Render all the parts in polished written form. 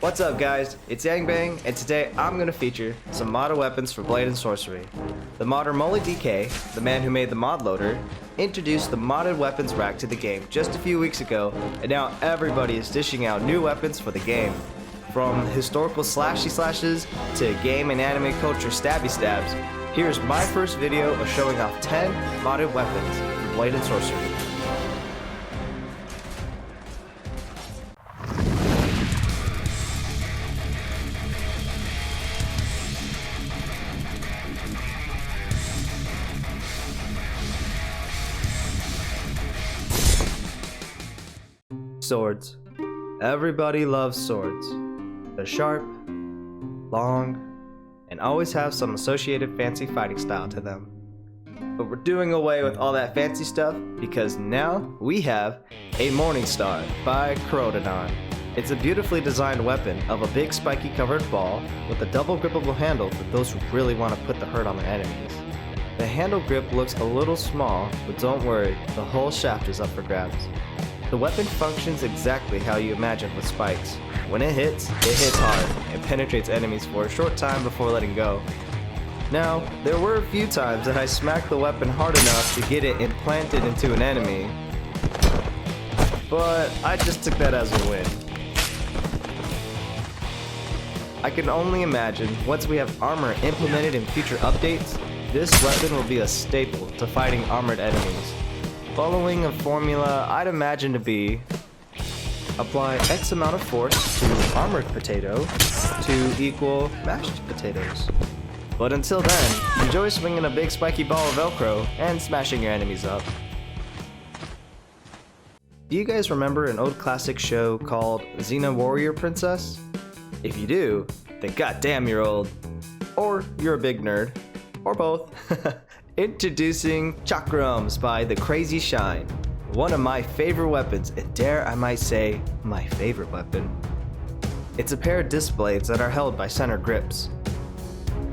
What's up guys, it's Yangbang, and today I'm going to feature some modded weapons for Blade and Sorcery. The modder Molly DK, the man who made the mod loader, introduced the modded weapons rack to the game just a few weeks ago, and now everybody is dishing out new weapons for the game. From historical slashy slashes to game and anime culture stabby stabs, here's my first video of showing off 10 modded weapons for Blade and Sorcery. Swords. Everybody loves swords. They're sharp, long, and always have some associated fancy fighting style to them. But we're doing away with all that fancy stuff because now we have a Morning Star by Crodonon. It's a beautifully designed weapon of a big spiky covered ball with a double grippable handle for those who really want to put the hurt on their enemies. The handle grip looks a little small, but don't worry, the whole shaft is up for grabs. The weapon functions exactly how you imagine with spikes. When it hits hard and penetrates enemies for a short time before letting go. Now, there were a few times that I smacked the weapon hard enough to get it implanted into an enemy, but I just took that as a win. I can only imagine once we have armor implemented in future updates, this weapon will be a staple to fighting armored enemies. Following a formula I'd imagine to be apply X amount of force to armored potato to equal mashed potatoes. But until then, enjoy swinging a big spiky ball of Velcro and smashing your enemies up. Do you guys remember an old classic show called Xena Warrior Princess? If you do, then goddamn you're old. Or you're a big nerd. Or both. Introducing Chakrams by TheCrazyshine, one of my favorite weapons, and dare I might say, my favorite weapon. It's a pair of disc blades that are held by center grips.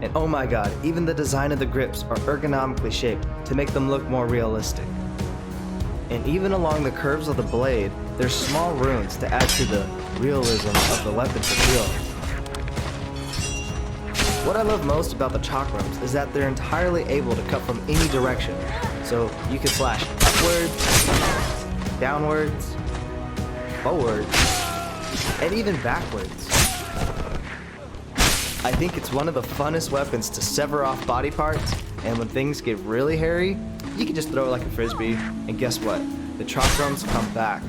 And oh my god, even the design of the grips are ergonomically shaped to make them look more realistic. And even along the curves of the blade, there's small runes to add to the realism of the weapon's appeal. What I love most about the Chakrams is that they're entirely able to cut from any direction, so you can slash upwards, downwards, forwards, and even backwards. I think it's one of the funnest weapons to sever off body parts, and when things get really hairy, you can just throw it like a frisbee, and guess what? The Chakrams come back.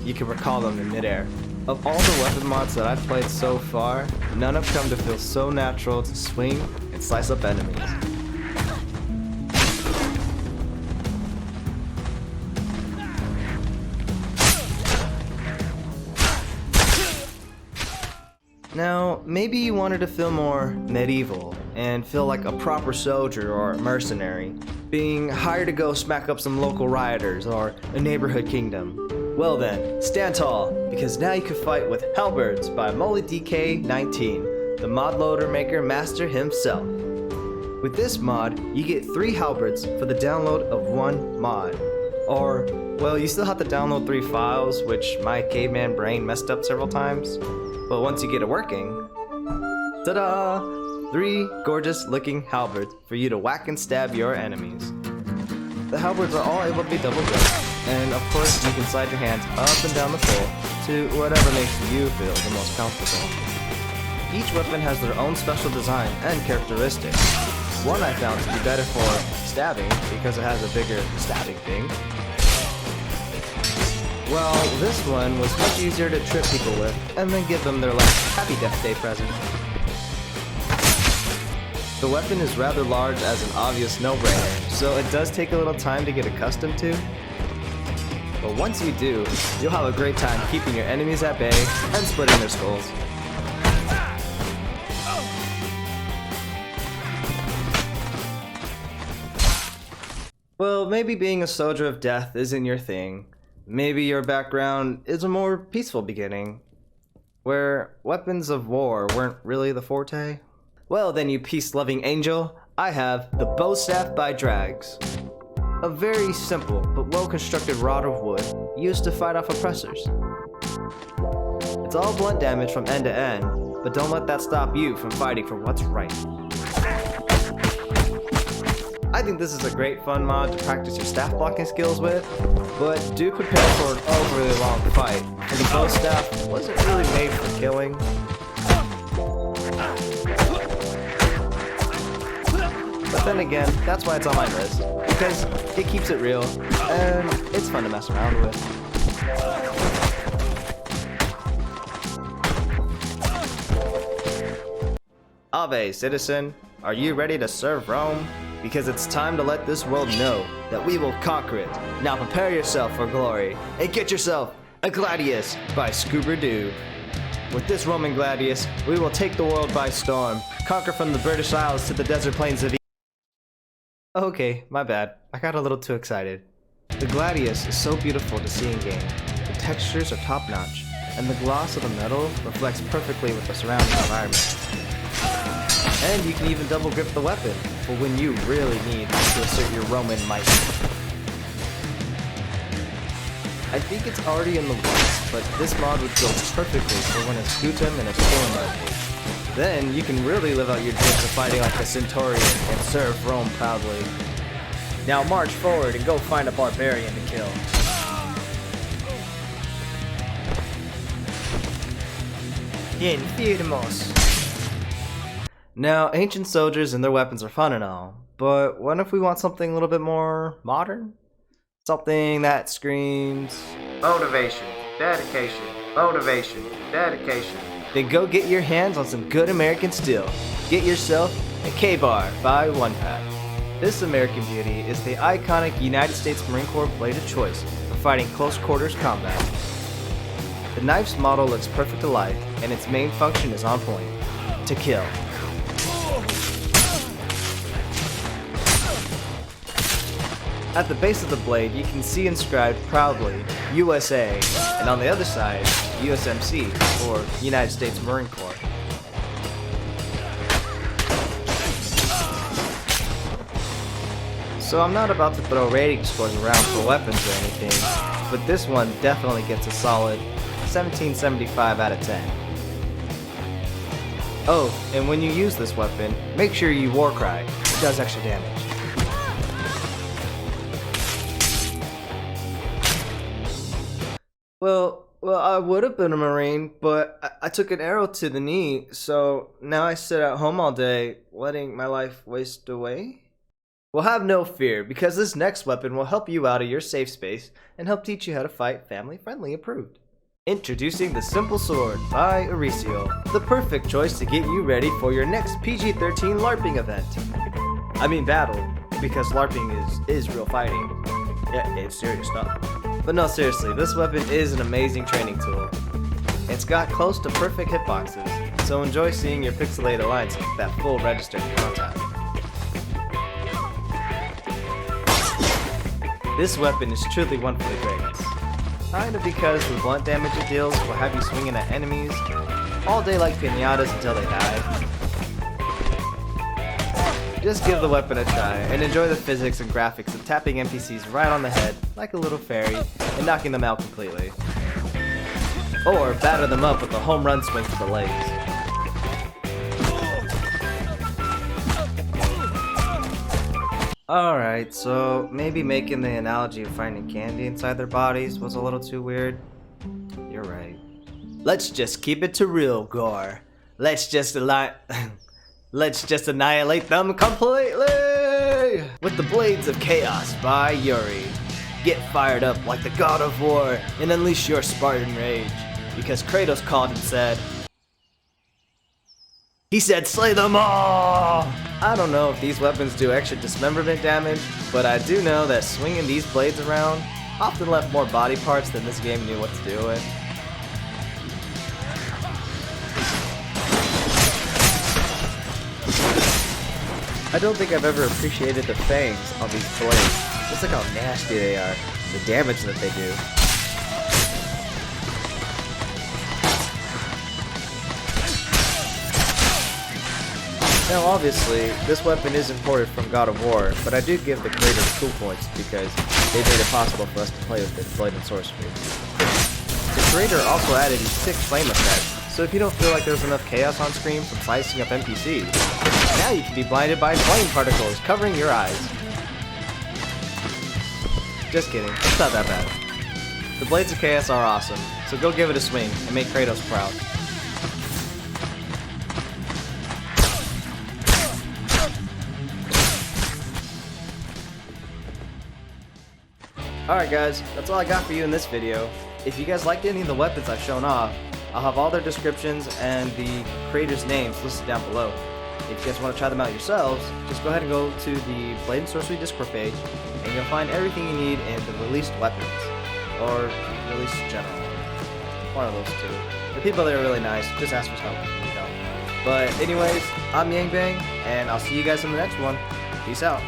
You can recall them in midair. Of all the weapon mods that I've played so far, none have come to feel so natural to swing and slice up enemies. Now, maybe you wanted to feel more medieval and feel like a proper soldier or mercenary, being hired to go smack up some local rioters or a neighborhood kingdom. Well then, stand tall, because now you can fight with Halberds by Molly DK19, the mod loader maker master himself. With this mod, you get 3 Halberds for the download of 1 mod. Or, well, you still have to download 3 files, which my caveman brain messed up several times. But once you get it working, ta-da! 3 gorgeous looking Halberds for you to whack and stab your enemies. The Halberds are all able to be double gripped. And of course, you can slide your hands up and down the pole to whatever makes you feel the most comfortable. Each weapon has their own special design and characteristics. One I found to be better for stabbing because it has a bigger stabbing thing. Well, this one was much easier to trip people with and then give them their last Happy Death Day present. The weapon is rather large as an obvious no-brainer, so it does take a little time to get accustomed to. But once you do, you'll have a great time keeping your enemies at bay and splitting their skulls. Well, maybe being a soldier of death isn't your thing. Maybe your background is a more peaceful beginning, where weapons of war weren't really the forte. Well then, you peace-loving angel, I have the Bow Staff by Drags. A very simple but well-constructed rod of wood used to fight off oppressors. It's all blunt damage from end to end, but don't let that stop you from fighting for what's right. I think this is a great fun mod to practice your staff blocking skills with, but do prepare for an overly long fight, and the bow staff wasn't really made for killing. But then again, that's why it's on my list, because it keeps it real, and it's fun to mess around with. Ave, citizen, are you ready to serve Rome? Because it's time to let this world know that we will conquer it. Now prepare yourself for glory, and get yourself a Gladius by Scooberdoob. With this Roman Gladius, we will take the world by storm, conquer from the British Isles to the desert plains of Okay, my bad. I got a little too excited. The Gladius is so beautiful to see in game. The textures are top-notch, and the gloss of the metal reflects perfectly with the surrounding environment. And you can even double grip the weapon for when you really need to assert your Roman might. I think it's already in the works, but this mod would go perfectly for when a Scutum and a Storm mode. Then you can really live out your dreams of fighting like a Centurion and serve Rome proudly. Now march forward and go find a barbarian to kill. Infirmos. Now, ancient soldiers and their weapons are fun and all, but what if we want something a little bit more modern? Something that screams motivation, dedication, motivation, dedication. Then go get your hands on some good American steel. Get yourself a K-Bar by Onepack. This American beauty is the iconic United States Marine Corps blade of choice for fighting close quarters combat. The knife's model looks perfect to life, and its main function is on point: to kill. At the base of the blade, you can see inscribed proudly USA, and on the other side, USMC, or United States Marine Corps. So I'm not about to throw rating scores around for weapons or anything, but this one definitely gets a solid 1775 out of 10. Oh, and when you use this weapon, make sure you war cry. It does extra damage. Well, I would have been a Marine, but I took an arrow to the knee, so now I sit at home all day, letting my life waste away? Well, have no fear, because this next weapon will help you out of your safe space and help teach you how to fight family-friendly approved. Introducing the Simple Sword by Aresiel, the perfect choice to get you ready for your next PG-13 LARPing event. I mean battle, because LARPing is real fighting. Yeah, it's serious stuff. But no, seriously, this weapon is an amazing training tool. It's got close to perfect hitboxes, so enjoy seeing your pixelated lines with that full registered contact. This weapon is truly one for the greats. Kinda because the blunt damage it deals will have you swinging at enemies all day like piñatas until they die. Just give the weapon a try and enjoy the physics and graphics of tapping NPCs right on the head like a little fairy and knocking them out completely. Or batter them up with a home run swing to the legs. Alright, so maybe making the analogy of finding candy inside their bodies was a little too weird. You're right. Let's just keep it to real, Gore. Let's just annihilate them completely! With the Blades of Chaos by Yuri. Get fired up like the god of war and unleash your Spartan rage. Because Kratos called and said, he said, slay them all! I don't know if these weapons do extra dismemberment damage, but I do know that swinging these blades around often left more body parts than this game knew what to do with. I don't think I've ever appreciated the fangs on these blades. Just look how nasty they are, the damage that they do. Now obviously, this weapon is imported from God of War, but I do give the creators cool points because they made it possible for us to play with it, Blade and Sorcery. It's creator also added a sick flame effect, so if you don't feel like there's enough chaos on screen from slicing up NPCs, now you can be blinded by flame particles covering your eyes. Just kidding, it's not that bad. The Blades of Chaos are awesome, so go give it a swing and make Kratos proud. Alright guys, that's all I got for you in this video. If you guys liked any of the weapons I've shown off, I'll have all their descriptions and the creators' names listed down below. If you guys want to try them out yourselves, just go ahead and go to the Blade and Sorcery Discord page, and you'll find everything you need in the released weapons, or released general. One of those two. The people there are really nice, just ask for help, you know. But anyways, I'm Yangbang, and I'll see you guys in the next one. Peace out.